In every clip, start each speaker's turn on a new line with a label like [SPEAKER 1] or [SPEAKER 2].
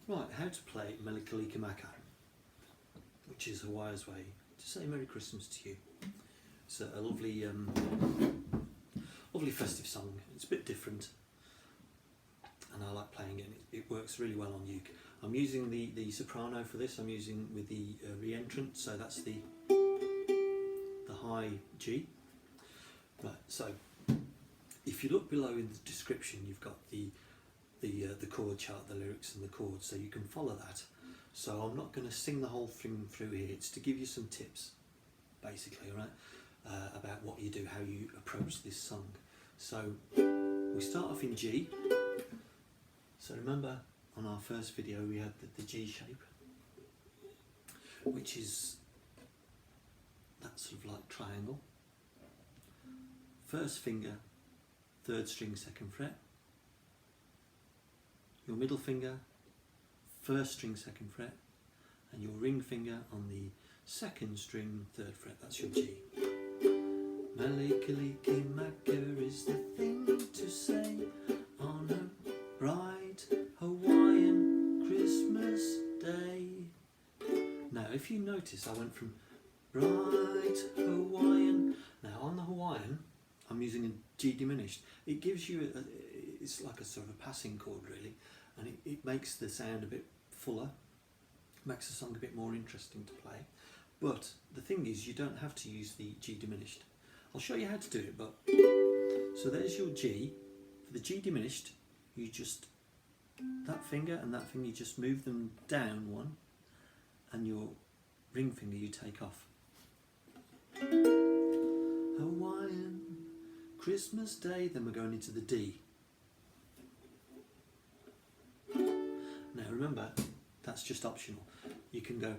[SPEAKER 1] Right, how to play Mele, which is Hawaii's way to say Merry Christmas to you. It's a lovely, lovely festive song. It's a bit different, and I like playing it. It works really well on uke. I'm using the soprano for this. I'm using with the re-entrant, so that's the high G. Right, so if you look below in the description, you've got the chord chart, the lyrics and the chords, so you can follow that. So I'm not going to sing the whole thing through here. It's to give you some tips, basically, right, about what you do, how you approach this song. So we start off in G. So remember on our first video we had the G shape, which is that sort of like triangle. First finger, 3rd string, 2nd fret. Your middle finger, 1st string, 2nd fret, and your ring finger on the 2nd string, 3rd fret. That's your G. Mele Kalikimaka is the thing to say on a bright Hawaiian Christmas day. Now, if you notice, I went from bright Hawaiian. Now, on the Hawaiian, I'm using a G diminished. It gives you it's like a sort of a passing chord, really, and it makes the sound a bit fuller, makes the song a bit more interesting to play. But the thing is, you don't have to use the G diminished. I'll show you how to do it. But so there's your G. For the G diminished, you just, that finger and that finger, you just move them down one, and your ring finger you take off. Hawaiian Christmas Day. Then we're going into the D. Now remember, that's just optional. You can go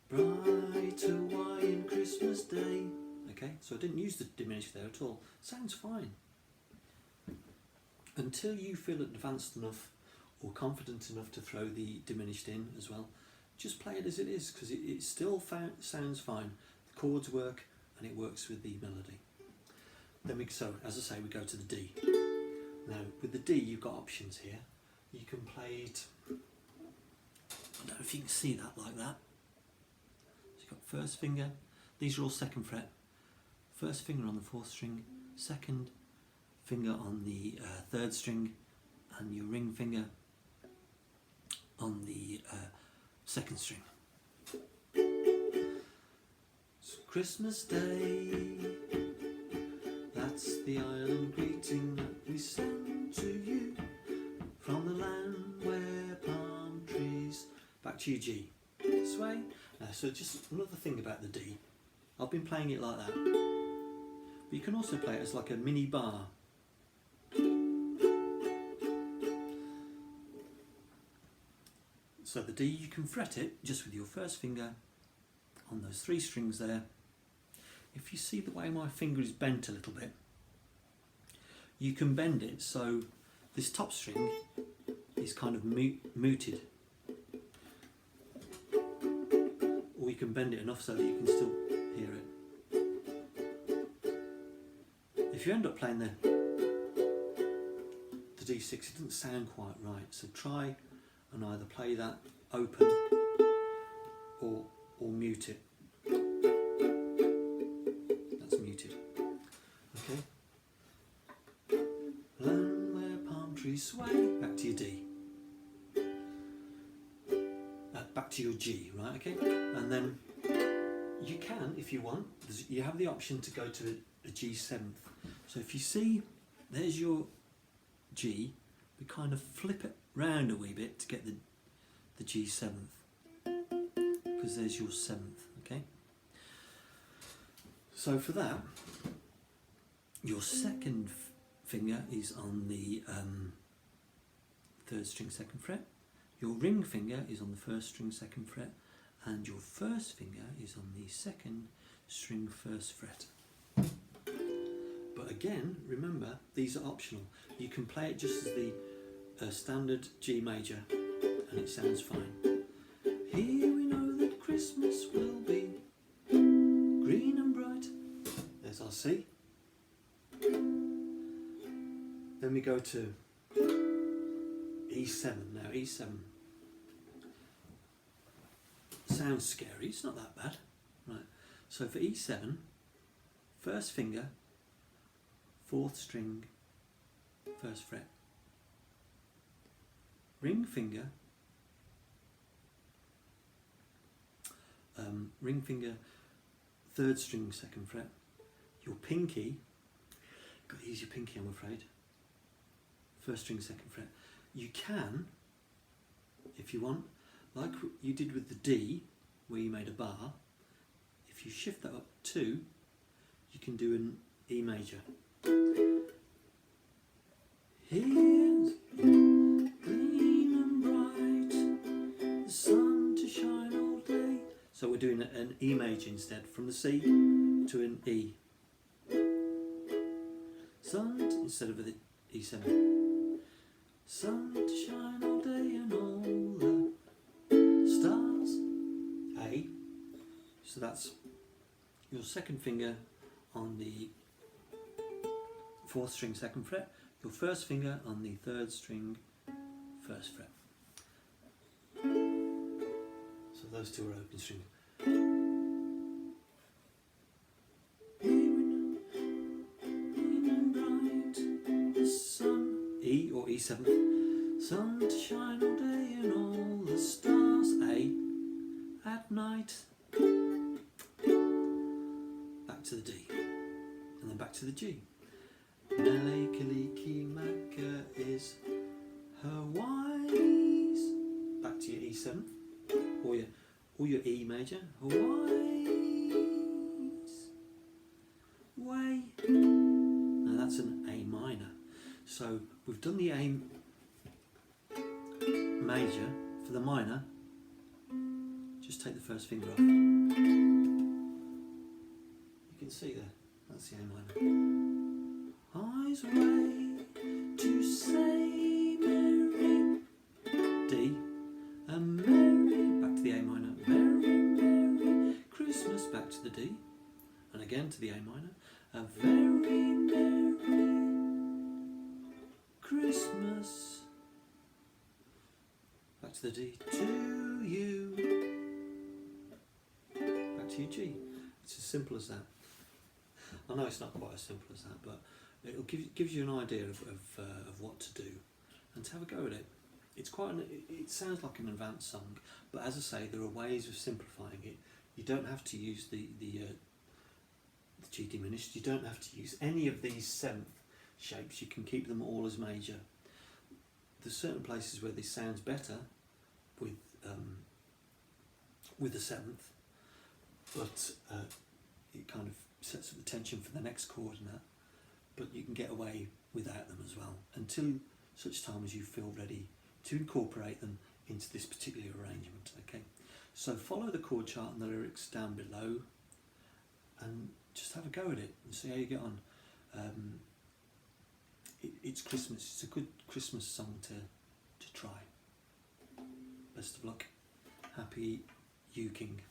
[SPEAKER 1] bright Hawaiian Christmas Day. Okay, so I didn't use the diminished there at all. Sounds fine. Until you feel advanced enough or confident enough to throw the diminished in as well, just play it as it is, because it still sounds fine. The chords work and it works with the melody. Then so as I say, we go to the D. Now with the D you've got options here. You can play it, I don't know if you can see that like that. So you've got 1st finger, these are all 2nd fret, 1st finger on the 4th string, 2nd finger on the 3rd string, and your ring finger on the 2nd string. It's Christmas Day, that's the island greeting that we send to you from the land where palm trees. Back to your G. This way. So just another thing about the D. I've been playing it like that. But you can also play it as like a mini bar. So the D, you can fret it just with your 1st finger on those 3 strings there. If you see the way my finger is bent a little bit, you can bend it so this top string is kind of muted, or you can bend it enough so that you can still hear it. If you end up playing the D6, it doesn't sound quite right, so try and either play that open or mute it. That's muted. Okay. Land where palm trees sway. Back to your D. Back to your G, right? Okay. And then you can, if you want, you have the option to go to a G7th. So if you see, there's your G, we kind of flip it round a wee bit to get the G7th, because there's your 7th. Okay. So for that, your 2nd finger is on the 3rd string, 2nd fret. Your ring finger is on the 1st string, 2nd fret, and your 1st finger is on the 2nd string, 1st fret. But again, remember, these are optional. You can play it just as the standard G major, and it sounds fine. Here we know that Christmas will be green and bright. There's our C. Then we go to E7 now, E7. Sounds scary, it's not that bad. Right, so for E7, first finger, 4th string, 1st fret. Ring finger, ring finger, 3rd string, 2nd fret. Your pinky, got to use your pinky I'm afraid, 1st string, 2nd fret. You can, if you want, like you did with the D, where you made a bar, if you shift that up 2, you can do an E major. Here's green and bright, the sun to shine all day. So we're doing an E major instead, from the C to an E. Sun instead of the E7. Sun to shine all day and all the stars. A. So that's your 2nd finger on the 4th string, 2nd fret. Your 1st finger on the 3rd string, 1st fret. So those two are open strings. E or E7. Sun to shine all day and all the stars. A. At night. Back to the D. And then back to the G. Mele, Kalikimaka is her wise. Back to your E7. Or your E major. Her wise way. Now that's an A minor. So we've done the A major. For the minor, just take the 1st finger off. You can see there, that's the A minor. Eyes away to say merry D, and merry, back to the A minor, merry, merry Christmas, back to the D, and again to the A minor, a very merry Christmas, back to the D, to you, back to your G. It's as simple as that. I know it's not quite as simple as that, but it gives you an idea of what to do and to have a go at it. It's quite it sounds like an advanced song, but as I say, there are ways of simplifying it. You don't have to use the G diminished. You don't have to use any of these 7th shapes. You can keep them all as major. There's certain places where this sounds better with the 7th, but it kind of sets up the tension for the next chord and that. But you can get away without them as well, until such time as you feel ready to incorporate them into this particular arrangement. Okay, so follow the chord chart and the lyrics down below, and just have a go at it and see how you get on. It's Christmas. It's a good Christmas song to try. Best of luck. Happy King.